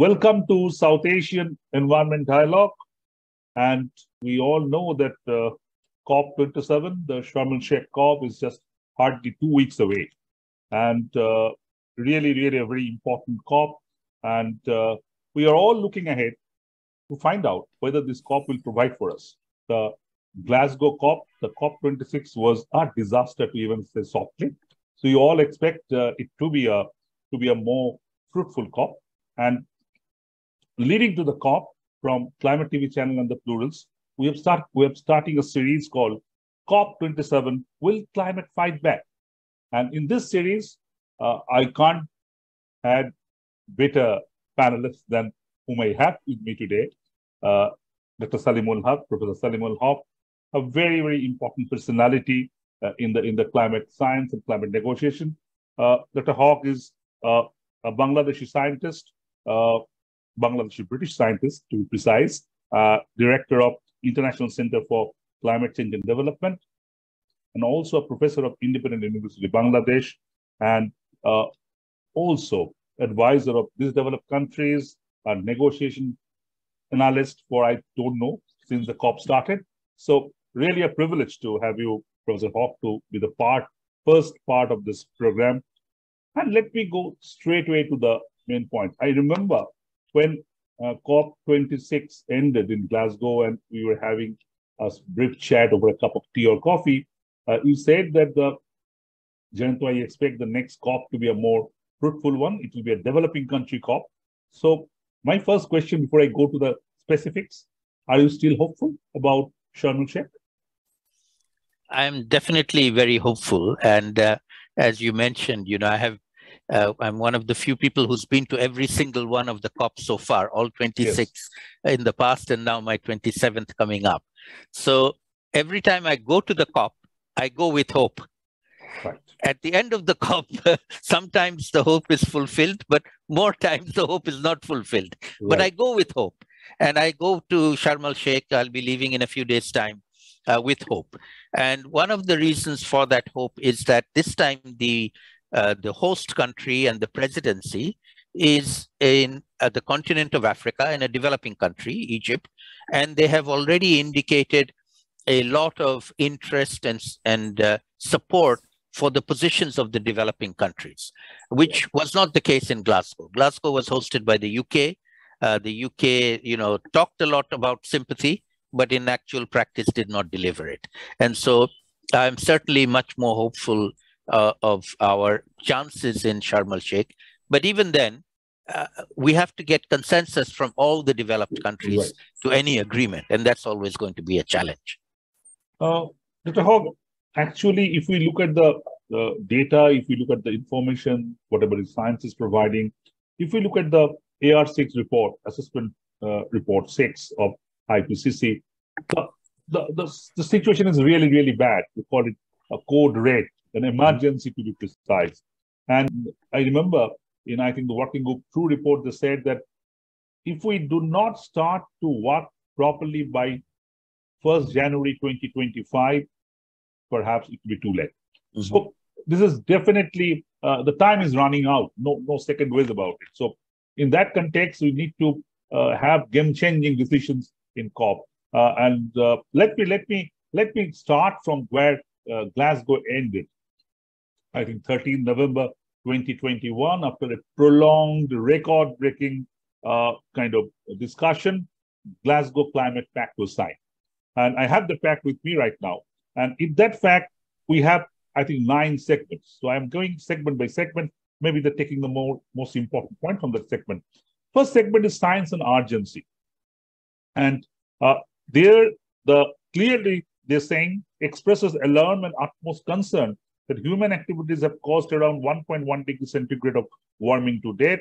Welcome to South Asian Environment Dialogue. And we all know that COP27, the Sharm el-Sheikh COP, is just hardly 2 weeks away. And really a very important COP. And we are all looking ahead to find out whether this COP will provide for us. The Glasgow COP, the COP26 was a disaster, to even say softly. So you all expect it to be a more fruitful COP. And leading to the COP from Climate TV channel and the Plurals, we have starting a series called COP27, Will Climate Fight Back? And in this series, I can't add better panelists than whom I have with me today. Dr. Saleemul Huq, Professor Saleemul Huq, a very important personality in the climate science and climate negotiation. Dr. Huq is a Bangladeshi scientist, Bangladeshi British scientist to be precise, director of International Center for Climate Change and Development, and also a professor of Independent University Bangladesh, and also advisor of these developed countries, a negotiation analyst for, I don't know, since the COP started. So really a privilege to have you, Professor Huq, to be the first part of this program. And let me go straight away to the main point. I remember when COP26 ended in Glasgow and we were having a brief chat over a cup of tea or coffee, you said that Jayanta, I expect the next COP to be a more fruitful one. It will be a developing country COP. So my first question before I go to the specifics, are you still hopeful about Sharm el-Sheikh? I'm definitely very hopeful. And as you mentioned, I'm one of the few people who's been to every single one of the COPs so far, all 26 in the past, and now my 27th coming up. So every time I go to the COP, I go with hope. Right. At the end of the COP, sometimes the hope is fulfilled, but more times the hope is not fulfilled. Right. But I go with hope. And I go to Sharm el-Sheikh. I'll be leaving in a few days' time with hope. And one of the reasons for that hope is that this time the host country and the presidency is in the continent of Africa, in a developing country, Egypt, and they have already indicated a lot of interest and support for the positions of the developing countries, which was not the case in Glasgow. Glasgow was hosted by the UK. The UK, talked a lot about sympathy, but in actual practice did not deliver it. And so I'm certainly much more hopeful of our chances in Sharm el-Sheikh. But even then, we have to get consensus from all the developed countries to any agreement. And that's always going to be a challenge. Dr. Huq, actually, if we look at the data, if we look at the information, whatever the science is providing, if we look at the AR6 report, assessment report 6 of IPCC, the situation is really bad. We call it a code red, an emergency to be precise. And I remember in, I think, the Working Group 2 report, they said that if we do not start to work properly by 1st January 2025, perhaps it will be too late. Mm-hmm. So this is definitely, the time is running out, no second ways about it. So in that context, we need to have game-changing decisions in COP. Let me start from where Glasgow ended. I think 13 November 2021, after a prolonged, record-breaking kind of discussion, Glasgow Climate Pact was signed. And I have the pact with me right now. And in that fact, we have, I think, 9 segments. So I'm going segment by segment, maybe they're taking the most important point from that segment. First segment is science and urgency. And clearly they're saying, expresses alarm and utmost concern that human activities have caused around 1.1 degrees centigrade of warming to date,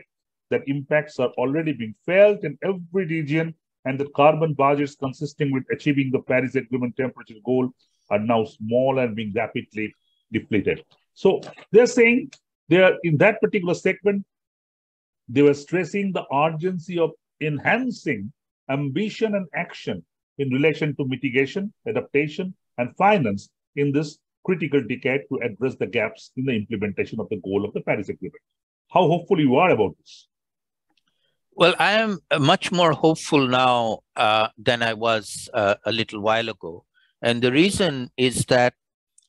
that impacts are already being felt in every region, and that carbon budgets consisting with achieving the Paris Agreement temperature goal are now small and being rapidly depleted. So they're saying, in that particular segment, they were stressing the urgency of enhancing ambition and action in relation to mitigation, adaptation, and finance in this critical decade to address the gaps in the implementation of the goal of the Paris Agreement. How hopeful you are about this? Well, I am much more hopeful now than I was a little while ago. And the reason is that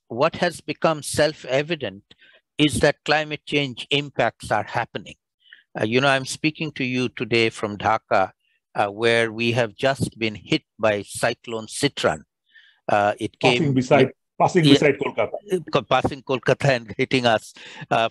what has become self-evident is that climate change impacts are happening. I'm speaking to you today from Dhaka, where we have just been hit by Cyclone Citran. It came passing beside Kolkata. Passing Kolkata and hitting us.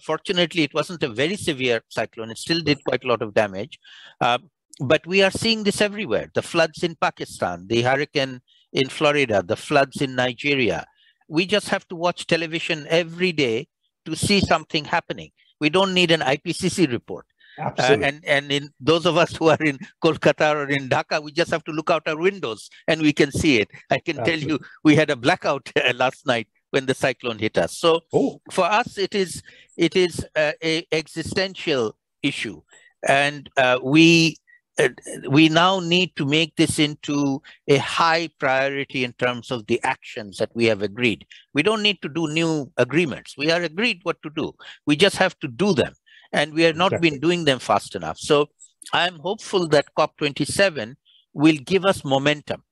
Fortunately, it wasn't a very severe cyclone. It still did quite a lot of damage. But we are seeing this everywhere. The floods in Pakistan, the hurricane in Florida, the floods in Nigeria. We just have to watch television every day to see something happening. We don't need an IPCC report. And in those of us who are in Kolkata or in Dhaka, we just have to look out our windows and we can see it. I can tell you, we had a blackout last night when the cyclone hit us. So for us, it is a existential issue, and we now need to make this into a high priority in terms of the actions that we have agreed. We don't need to do new agreements. We are agreed what to do. We just have to do them. And we have not been doing them fast enough. So I'm hopeful that COP27 will give us momentum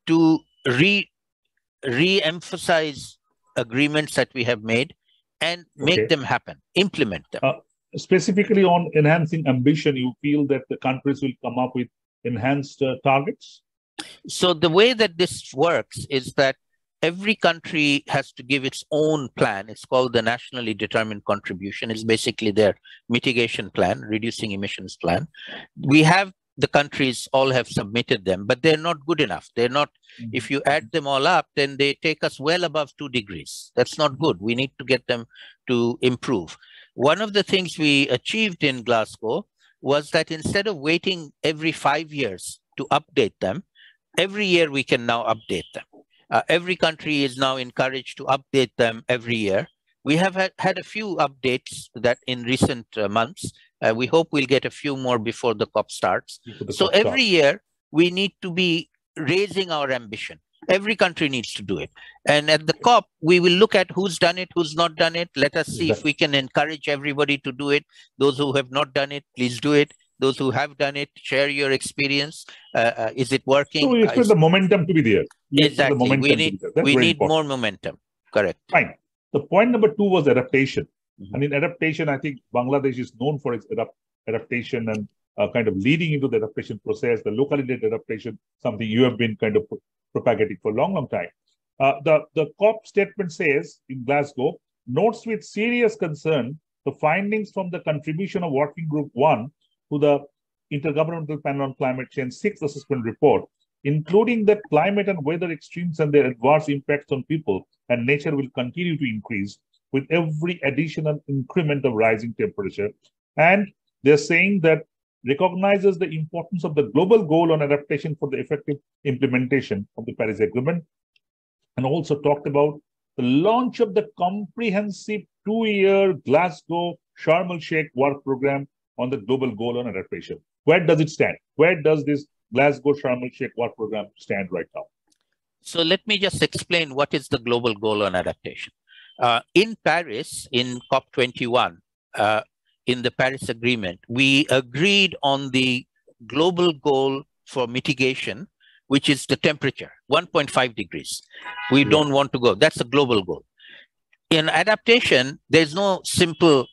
to re-emphasize agreements that we have made and make them happen, implement them. Specifically on enhancing ambition, you feel that the countries will come up with enhanced targets? So the way that this works is that every country has to give its own plan. It's called the nationally determined contribution. It's basically their mitigation plan, reducing emissions plan. The countries all have submitted them, but they're not good enough. They're not, if you add them all up, then they take us well above 2 degrees. That's not good. We need to get them to improve. One of the things we achieved in Glasgow was that instead of waiting every 5 years to update them, every year we can now update them. Every country is now encouraged to update them every year. We have had a few updates that in recent months. We hope we'll get a few more before the COP starts. So every year, we need to be raising our ambition. Every country needs to do it. And at the COP, we will look at who's done it, who's not done it. Let us see if we can encourage everybody to do it. Those who have not done it, please do it. Those who have done it, share your experience. Is it working? So we expect the momentum to be there. Exactly. We need more momentum. Correct. Fine. The point number 2 was adaptation. And in adaptation, I think Bangladesh is known for its adaptation and kind of leading into the adaptation process, the locally led adaptation, something you have been kind of propagating for a long, long time. The COP statement says in Glasgow, notes with serious concern the findings from the contribution of Working Group 1 to the Intergovernmental Panel on Climate Change 6th Assessment Report, including that climate and weather extremes and their adverse impacts on people and nature will continue to increase with every additional increment of rising temperature. And they're saying that recognizes the importance of the global goal on adaptation for the effective implementation of the Paris Agreement, and also talked about the launch of the comprehensive 2-year Glasgow Sharm el-Sheikh work program on the global goal on adaptation. Where does it stand? Where does this Glasgow Sharm el-Sheikh work program stand right now? So let me just explain what is the global goal on adaptation. In Paris, in COP21, in the Paris Agreement, we agreed on the global goal for mitigation, which is the temperature, 1.5 degrees. We don't want to go. That's a global goal. In adaptation, there's no simple,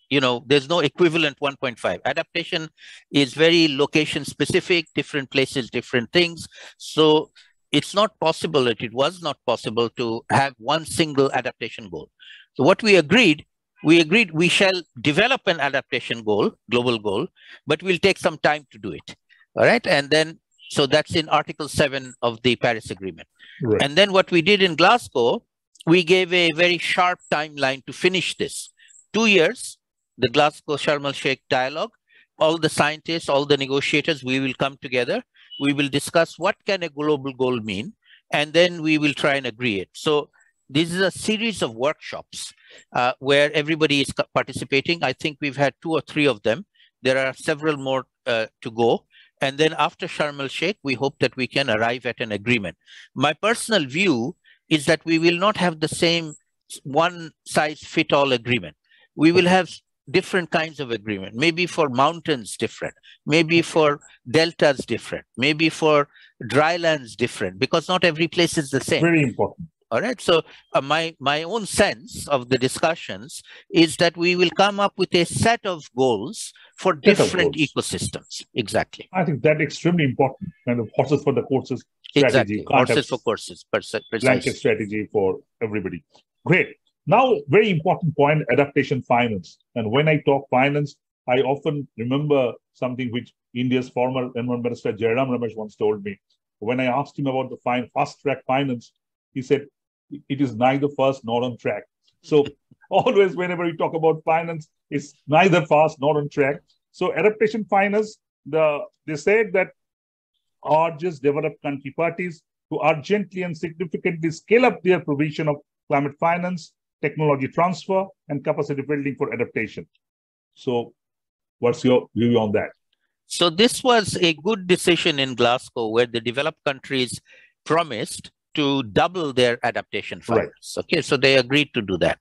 there's no equivalent 1.5. Adaptation is very location specific, different places, different things. So it's not possible, it was not possible to have one single adaptation goal. So what we agreed we shall develop an adaptation goal, global goal, but we'll take some time to do it. All right. And then, so that's in Article 7 of the Paris Agreement. Right. And then what we did in Glasgow, we gave a very sharp timeline to finish this. 2 years, the Glasgow Sharm el-Sheikh dialogue, all the scientists, all the negotiators, we will come together. We will discuss what can a global goal mean, and then we will try and agree it. So this is a series of workshops where everybody is participating. I think we've had 2 or 3 of them. There are several more to go. And then after Sharm el-Sheikh, we hope that we can arrive at an agreement. My personal view is that we will not have the same one-size-fit-all agreement. We will have different kinds of agreement. Maybe for mountains different, maybe for deltas different, maybe for drylands different, because not every place is the same. Very important. All right. So my own sense of the discussions is that we will come up with a set of goals for different ecosystems. Exactly. I think that's extremely important. Kind of horses for the courses strategy. Exactly. Horses for courses. Blanket strategy for everybody. Great. Now, very important point, adaptation finance. And when I talk finance, I often remember something which India's former Environment Minister Jairam Ramesh once told me. When I asked him about the fast track finance, he said, it is neither fast nor on track. So always whenever we talk about finance, it's neither fast nor on track. So adaptation finance, they said that urges developed country parties to urgently and significantly scale up their provision of climate finance, technology transfer, and capacity building for adaptation. So what's your view on that? So this was a good decision in Glasgow, where the developed countries promised to double their adaptation finance. Right. Okay, so they agreed to do that.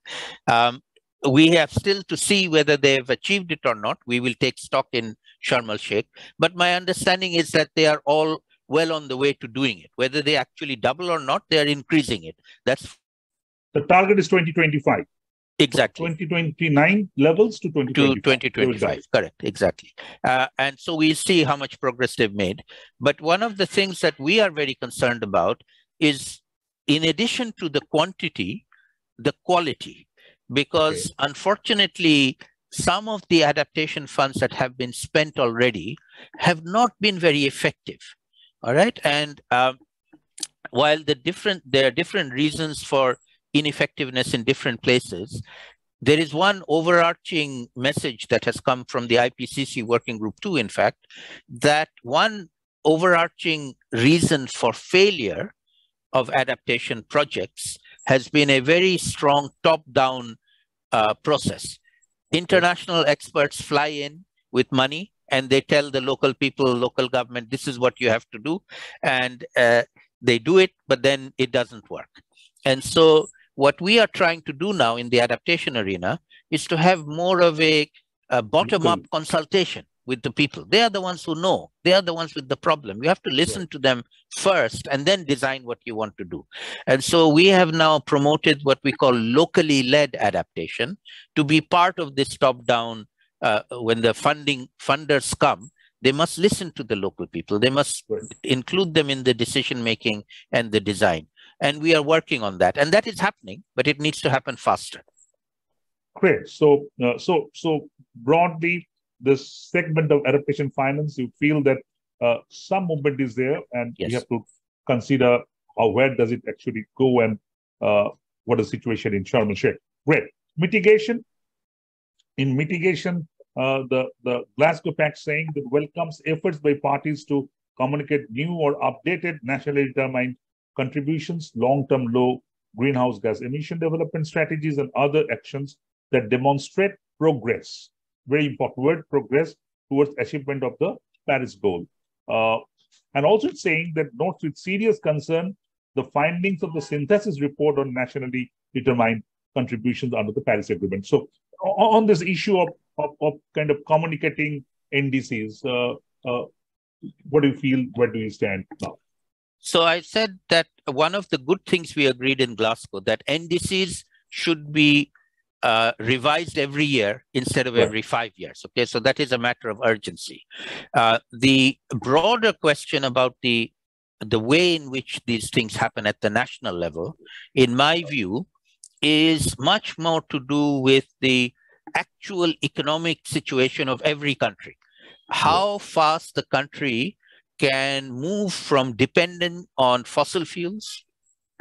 We have still to see whether they have achieved it or not. We will take stock in Sharm el-Sheikh. But my understanding is that they are all well on the way to doing it. Whether they actually double or not, they are increasing it. That's the target is 2025. Exactly. 2029 levels to 2025. Correct. Exactly. And so we see how much progress they've made. But one of the things that we are very concerned about is, in addition to the quantity, the quality, because unfortunately, some of the adaptation funds that have been spent already have not been very effective. All right. And while there are different reasons for ineffectiveness in different places, there is one overarching message that has come from the IPCC Working Group 2, in fact, that one overarching reason for failure of adaptation projects has been a very strong top-down process. International experts fly in with money and they tell the local people, local government, this is what you have to do. And they do it, but then it doesn't work. And so what we are trying to do now in the adaptation arena is to have more of a bottom-up consultation with the people. They are the ones who know. They are the ones with the problem. You have to listen to them first and then design what you want to do. And so we have now promoted what we call locally led adaptation to be part of this top-down. When the funders come, they must listen to the local people. They must include them in the decision-making and the design. And we are working on that. And that is happening, but it needs to happen faster. Great. So broadly, this segment of adaptation finance, you feel that some movement is there, and we have to consider where does it actually go and what is the situation in Sharm el-Sheikh. Great. Mitigation. In mitigation, the Glasgow Pact saying that welcomes efforts by parties to communicate new or updated nationally determined contributions, long-term low greenhouse gas emission development strategies, and other actions that demonstrate progress. Very important word, progress towards achievement of the Paris goal. And also it's saying that notes with serious concern the findings of the synthesis report on nationally determined contributions under the Paris Agreement. So on this issue of kind of communicating NDCs, what do you feel, where do you stand now? So I said that one of the good things we agreed in Glasgow, that NDCs should be revised every year instead of every 5 years. Okay, so that is a matter of urgency. The broader question about the way in which these things happen at the national level, in my view, is much more to do with the actual economic situation of every country. How fast the country can move from dependent on fossil fuels,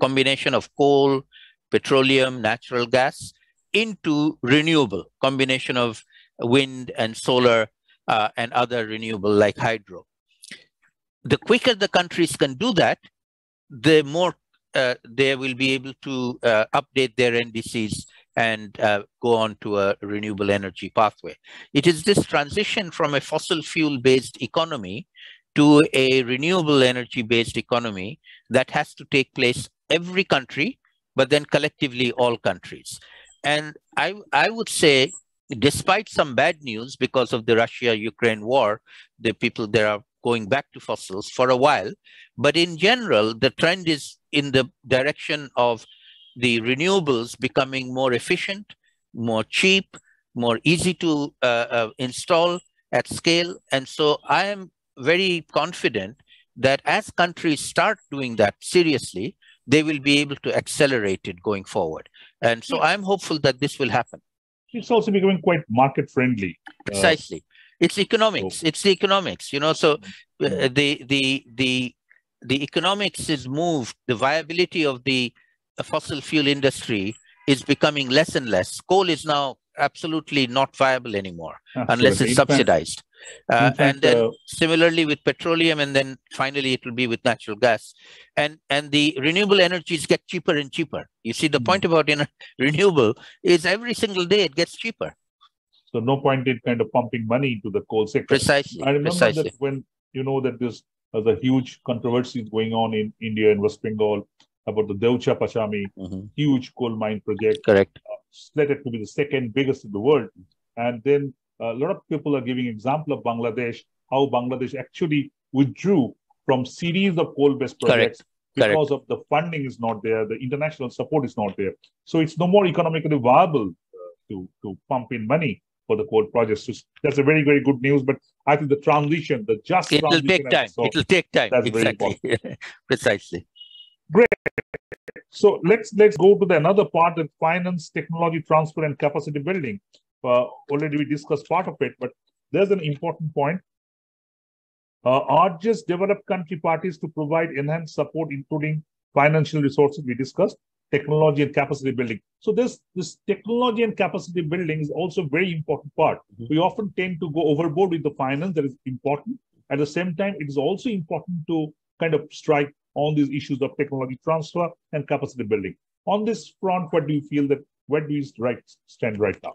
combination of coal, petroleum, natural gas, into renewable, combination of wind and solar and other renewable like hydro. The quicker the countries can do that, the more they will be able to update their NDCs and go on to a renewable energy pathway. It is this transition from a fossil fuel-based economy to a renewable energy-based economy that has to take place every country, but then collectively all countries. And I would say despite some bad news because of the Russia-Ukraine war, the people there are going back to fossils for a while. But in general, the trend is in the direction of the renewables becoming more efficient, more cheap, more easy to install at scale. And so I am very confident that as countries start doing that seriously, they will be able to accelerate it going forward. And so I'm hopeful that this will happen. It's also becoming quite market friendly. Precisely. It's economics. It's the economics, you know. So the economics is moved. The viability of the fossil fuel industry is becoming less and less. Coal is now absolutely not viable anymore unless it's subsidized. And then similarly with petroleum, and then finally it will be with natural gas. And the renewable energies get cheaper and cheaper. You see, the point about renewable is every single day it gets cheaper. So no point in kind of pumping money into the coal sector. Precisely. I remember that when you know that there's a huge controversies going on in India and West Bengal about the Devcha Pachami, huge coal mine project. Correct. Slated to be the second biggest in the world. And then a lot of people are giving example of Bangladesh, how Bangladesh actually withdrew from series of coal-based projects because of the funding is not there, the international support is not there. So it's no more economically viable to pump in money for the coal projects. So that's a very, very good news. But I think the transition, the just it will take time. It will take time. That's exactly. very important. Precisely. Great. So let's go to another part, the finance, technology transfer, and capacity building. Already we discussed part of it, but there's an important point. Urges developed country parties to provide enhanced support, including financial resources. We discussed technology and capacity building. So this technology and capacity building is also a very important part. We often tend to go overboard with the finance. That is important. At the same time, it is also important to kind of strike on these issues of technology transfer and capacity building. On this front, what do you feel that where do you stand right now?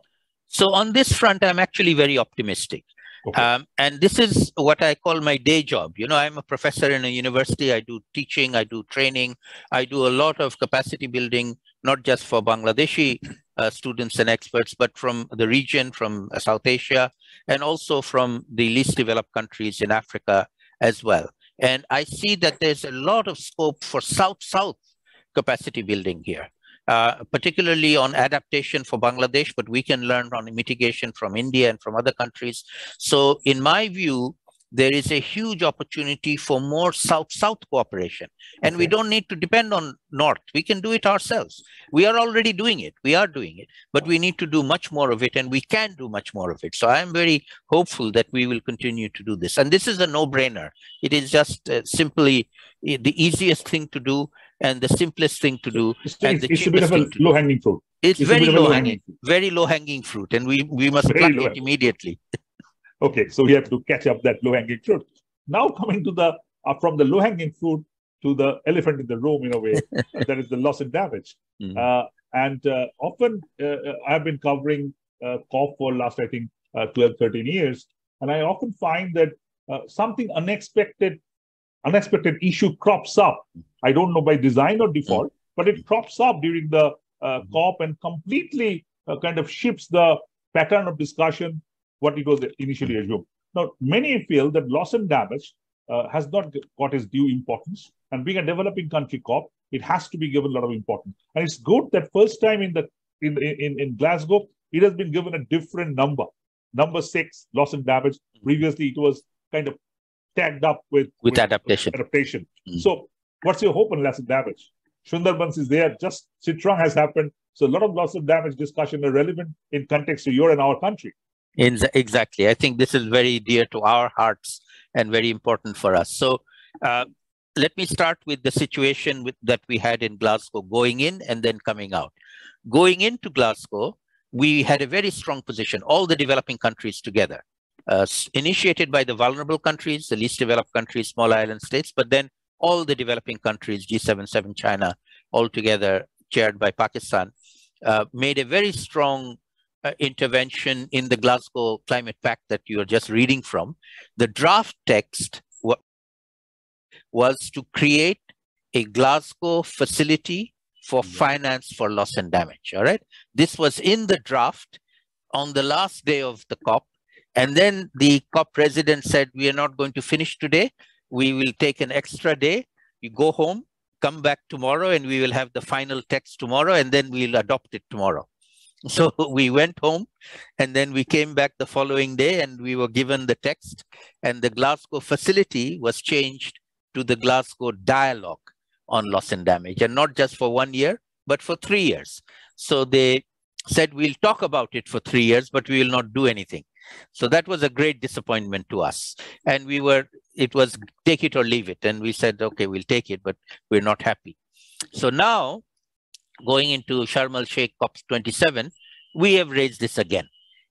So on this front, I'm actually very optimistic. Okay. And this is what I call my day job. You know, I'm a professor in a university. I do teaching, I do training, I do a lot of capacity building, not just for Bangladeshi students and experts, but from the region, from South Asia, and also from the least developed countries in Africa as well. And I see that there's a lot of scope for South-South capacity building here, particularly on adaptation for Bangladesh, but we can learn on mitigation from India and from other countries. So in my view, there is a huge opportunity for more South-South cooperation. And we don't need to depend on North. We can do it ourselves. We are already doing it. We are doing it. But we need to do much more of it, and we can do much more of it. So I am very hopeful that we will continue to do this. And this is a no-brainer. It is just simply the easiest thing to do and the simplest thing to do. It's a bit of a low-hanging fruit. It's very low-hanging, very low-hanging fruit. And we must pluck it immediately. Okay, so we have to catch up that low-hanging fruit. Now coming to the from the low-hanging fruit to the elephant in the room, in a way, that is the loss and damage. Often I've been covering COP for last, I think, 12, 13 years, and I often find that something unexpected issue crops up. I don't know by design or default, but it crops up during the COP and completely kind of shifts the pattern of discussion what it was initially assumed. Now, many feel that loss and damage has not got its due importance. And being a developing country COP, it has to be given a lot of importance. And it's good that first time in Glasgow, it has been given a different number. Number 6, loss and damage. Previously, it was kind of tagged up with adaptation. So what's your hope on loss and damage? Sundarbans is there, just Sitrang has happened. So a lot of loss and damage discussion are relevant in context to your and our country. Exactly. I think this is very dear to our hearts and very important for us. So let me start with the situation that we had in Glasgow, going in and then coming out. Going into Glasgow, we had a very strong position, all the developing countries together, initiated by the vulnerable countries, the least developed countries, small island states, but then all the developing countries, G7, 7 China, all together, chaired by Pakistan, made a very strong intervention in the Glasgow Climate Pact that you are just reading from. The draft text was to create a Glasgow facility for finance for loss and damage. All right. This was in the draft on the last day of the COP. And then the COP president said, we are not going to finish today. We will take an extra day. You go home, come back tomorrow, and we will have the final text tomorrow, and then we'll adopt it tomorrow. So we went home, and then we came back the following day, and we were given the text, and the Glasgow facility was changed to the Glasgow Dialogue on Loss and Damage, and not just for 1 year, but for 3 years. So they said, we'll talk about it for 3 years, but we will not do anything. So that was a great disappointment to us. And it was take it or leave it. And we said, okay, we'll take it, but we're not happy. So now, going into Sharm el-Sheikh COP27, we have raised this again.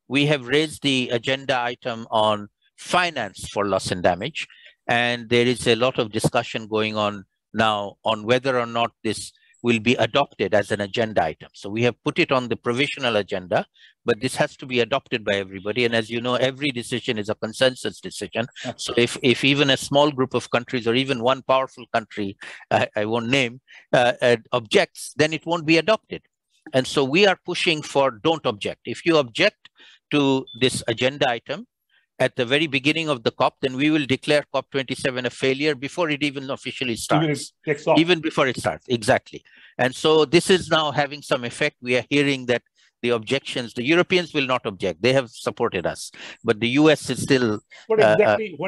We have raised the agenda item on finance for loss and damage. And there is a lot of discussion going on now on whether or not this will be adopted as an agenda item. So we have put it on the provisional agenda, but this has to be adopted by everybody. And as you know, every decision is a consensus decision. So if even a small group of countries or even one powerful country, I won't name, objects, then it won't be adopted. And so we are pushing for don't object. If you object to this agenda item at the very beginning of the COP, then we will declare COP27 a failure before it even officially starts. Even before it starts, exactly. And so this is now having some effect. We are hearing that the objections, the Europeans will not object. They have supported us, but the US is still... What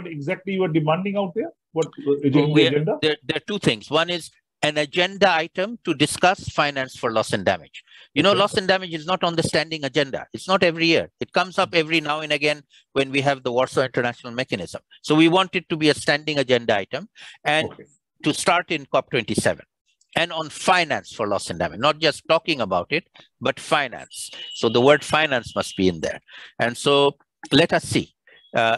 exactly you are demanding out there? What agenda? There are two things. One is an agenda item to discuss finance for loss and damage. You know, loss and damage is not on the standing agenda. It's not every year. It comes up every now and again when we have the Warsaw International Mechanism. So we want it to be a standing agenda item and to start in COP27 and on finance for loss and damage, not just talking about it, but finance. So the word finance must be in there. And so let us see.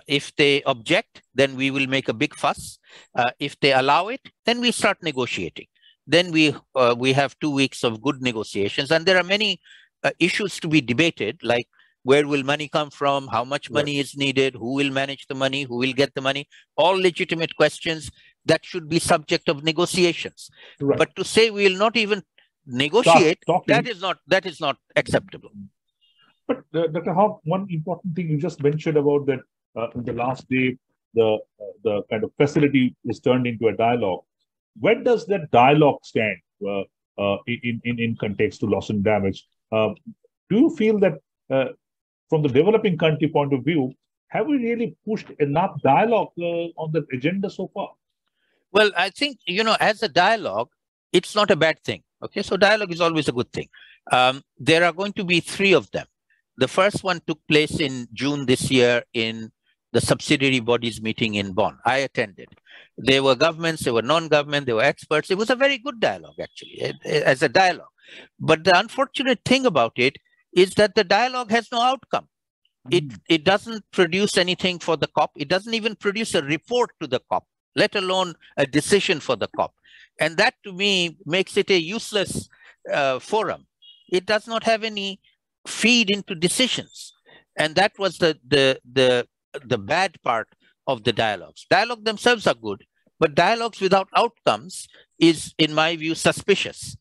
If they object, then we will make a big fuss. If they allow it, then we start negotiating. Then we have 2 weeks of good negotiations. And there are many issues to be debated, like where will money come from, how much money is needed, who will manage the money, who will get the money, all legitimate questions that should be subject of negotiations. But to say we will not even negotiate, that is not acceptable. But Dr. Huq, one important thing you just mentioned about that in the last day, the kind of facility is turned into a dialogue. Where does that dialogue stand in context to loss and damage? Do you feel that from the developing country point of view, have we really pushed enough dialogue on the agenda so far? Well, I think, you know, as a dialogue, it's not a bad thing. Okay, so dialogue is always a good thing. There are going to be 3 of them. The first one took place in June this year in the subsidiary bodies meeting in Bonn. I attended. There were governments, there were non-government, there were experts. It was a very good dialogue, actually, as a dialogue. But the unfortunate thing about it is that the dialogue has no outcome. It doesn't produce anything for the COP. It doesn't even produce a report to the COP, let alone a decision for the COP. And that, to me, makes it a useless forum. It does not have any feed into decisions. And that was the bad part of the dialogues. Dialogue themselves are good, but dialogues without outcomes is, in my view, suspicious.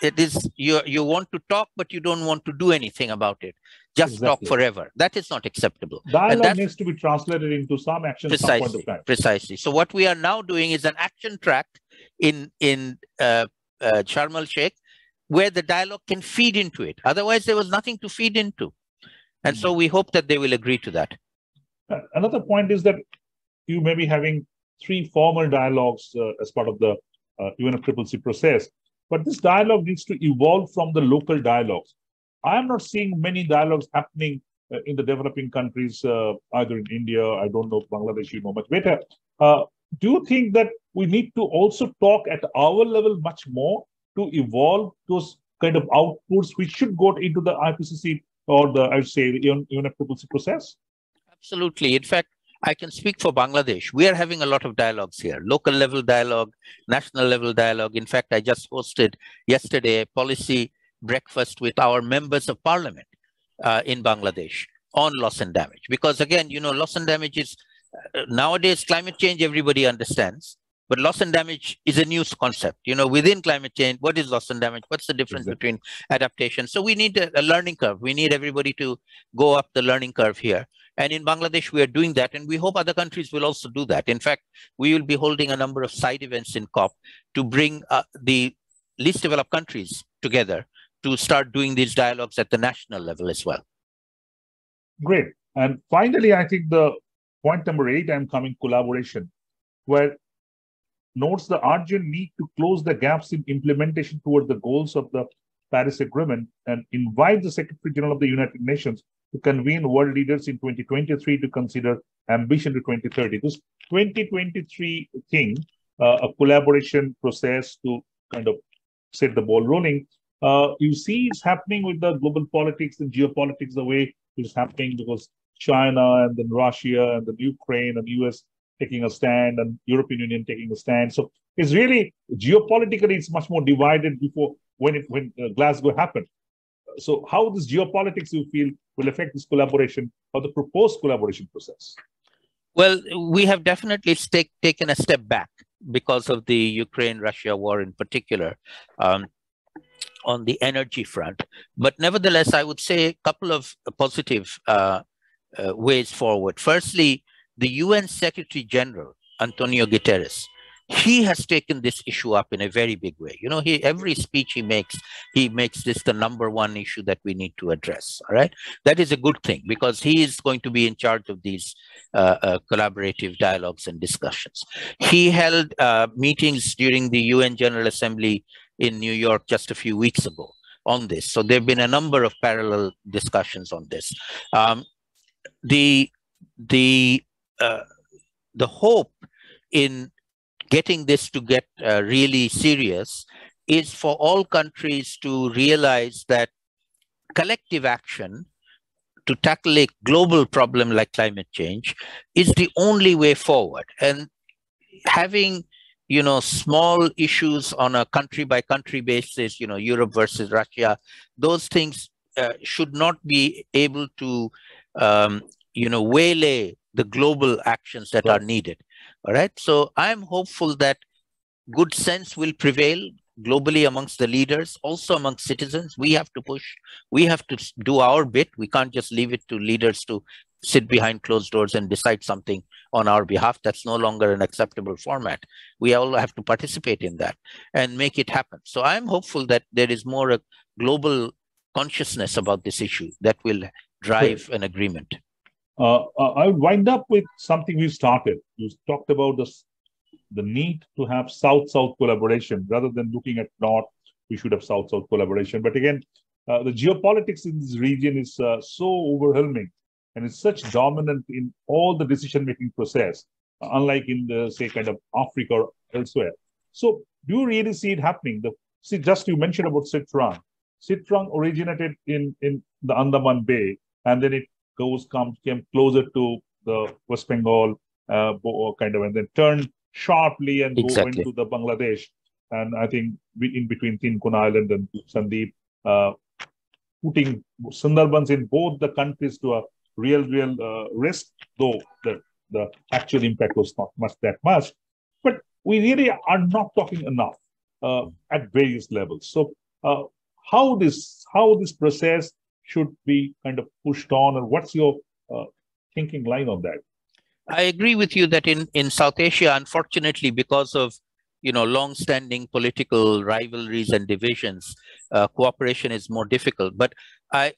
It is you want to talk, but you don't want to do anything about it. Just talk forever. That is not acceptable. Dialogue needs to be translated into some action at some point of time. Precisely. So what we are now doing is an action track in Sharm el-Sheikh, where the dialogue can feed into it. Otherwise, there was nothing to feed into. And so we hope that they will agree to that. Another point is that you may be having 3 formal dialogues as part of the UNFCCC process, but this dialogue needs to evolve from the local dialogues. I am not seeing many dialogues happening in the developing countries, either in India, I don't know, Bangladesh, you know much better. Do you think that we need to also talk at our level much more to evolve those kind of outputs which should go into the IPCC or the, I would say, UNFCCC process? Absolutely. In fact, I can speak for Bangladesh. We are having a lot of dialogues here, local level dialogue, national level dialogue. In fact, I just hosted yesterday a policy breakfast with our members of parliament in Bangladesh on loss and damage. Because again, you know, loss and damage is nowadays climate change, everybody understands. But loss and damage is a new concept. Within climate change, what is loss and damage? What's the difference between adaptation? So we need a learning curve. We need everybody to go up the learning curve here. And in Bangladesh, we are doing that. And we hope other countries will also do that. In fact, we will be holding a number of side events in COP to bring the least developed countries together to start doing these dialogues at the national level as well. Great. And finally, I think the point number 8, I'm coming collaboration, where notes the urgent need to close the gaps in implementation toward the goals of the Paris Agreement and invite the Secretary General of the United Nations to convene world leaders in 2023 to consider ambition to 2030. This 2023 thing, a collaboration process to kind of set the ball rolling, you see it's happening with the global politics and geopolitics the way it's happening, because China and then Russia and then Ukraine and US taking a stand and European Union taking a stand. So it's really geopolitically, it's much more divided before when Glasgow happened. So how this geopolitics, you feel, will affect this collaboration or the proposed collaboration process? Well, we have definitely taken a step back because of the Ukraine-Russia war in particular. On the energy front. But nevertheless, I would say a couple of positive ways forward. Firstly, the UN Secretary General, Antonio Guterres, he has taken this issue up in a very big way. Every speech he makes this the number one issue that we need to address. All right. That is a good thing, because he is going to be in charge of these collaborative dialogues and discussions. He held meetings during the UN General Assembly in New York just a few weeks ago on this. So there have been a number of parallel discussions on this. The hope in getting this to get really serious is for all countries to realize that collective action to tackle a global problem like climate change is the only way forward. And having small issues on a country-by-country basis, Europe versus Russia, those things should not be able to, waylay the global actions that are needed. All right. So I'm hopeful that good sense will prevail globally amongst the leaders, also amongst citizens. We have to push. We have to do our bit. We can't just leave it to leaders to sit behind closed doors and decide something on our behalf. That's no longer an acceptable format. We all have to participate in that and make it happen. So I'm hopeful that there is more a global consciousness about this issue that will drive an agreement. I'll wind up with something we started. You talked about the need to have South-South collaboration rather than looking at North. We should have South-South collaboration. But again, the geopolitics in this region is so overwhelming, and it's such dominant in all the decision-making process, unlike in the, say, kind of Africa or elsewhere. So do you really see it happening? Just you mentioned about Sitrang. Sitrang originated in the Andaman Bay, and then it came closer to the West Bengal, and then turned sharply and go into the Bangladesh. And I think in between Tinkun Island and Sandeep, putting Sundarbans in both the countries to a real risk, though the actual impact was not that much. But we really are not talking enough at various levels. So how this process should be kind of pushed on, or what's your thinking line on that? I agree with you that in South Asia, unfortunately, because of long-standing political rivalries and divisions, cooperation is more difficult. But I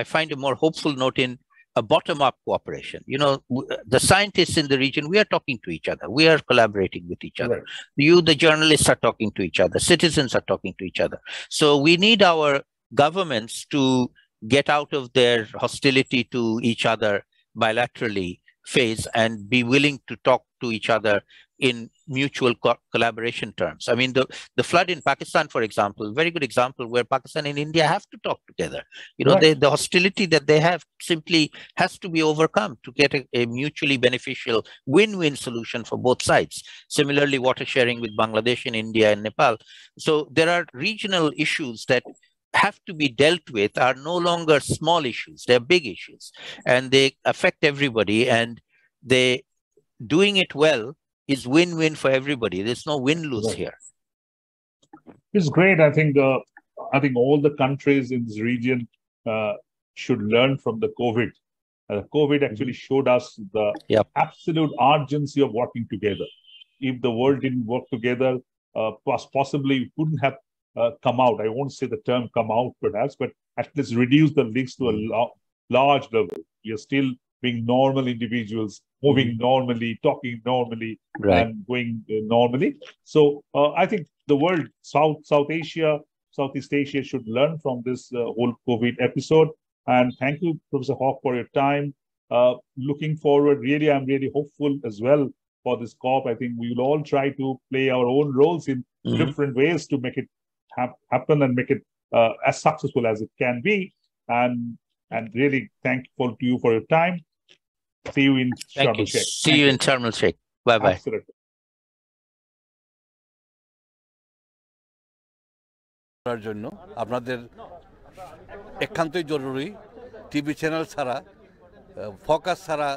find a more hopeful note in a bottom-up cooperation. The scientists in the region, we are talking to each other. We are collaborating with each other. Right. The journalists are talking to each other. Citizens are talking to each other. So we need our governments to get out of their hostility to each other bilaterally phase and be willing to talk to each other in mutual collaboration terms. I mean, the flood in Pakistan, for example, very good example where Pakistan and India have to talk together. Right. The hostility that they have simply has to be overcome to get a mutually beneficial win-win solution for both sides. Similarly, water sharing with Bangladesh and India and Nepal. So there are regional issues that have to be dealt with, are no longer small issues. They're big issues and they affect everybody, and doing it well is win-win for everybody. There's no win-lose here. It's great. I think all the countries in this region should learn from the COVID. COVID actually showed us the absolute urgency of working together. If the world didn't work together, possibly we couldn't have come out. I won't say the term come out perhaps, but at least reduce the links to a large level. We are still being normal individuals, moving normally, talking normally, and going normally. So I think the world, South Asia, Southeast Asia should learn from this whole COVID episode. And thank you, Professor Huq, for your time. Looking forward, really, I'm really hopeful as well for this COP. I think we will all try to play our own roles in different ways to make it happen and make it as successful as it can be. And really thankful to you for your time. See you in Sharm el Sheikh. See you in Sharm el Sheikh. Bye-bye. Absolutely. জন্য আপনাদের একান্তই জরুরি TV channel ছাড়া focus ছাড়া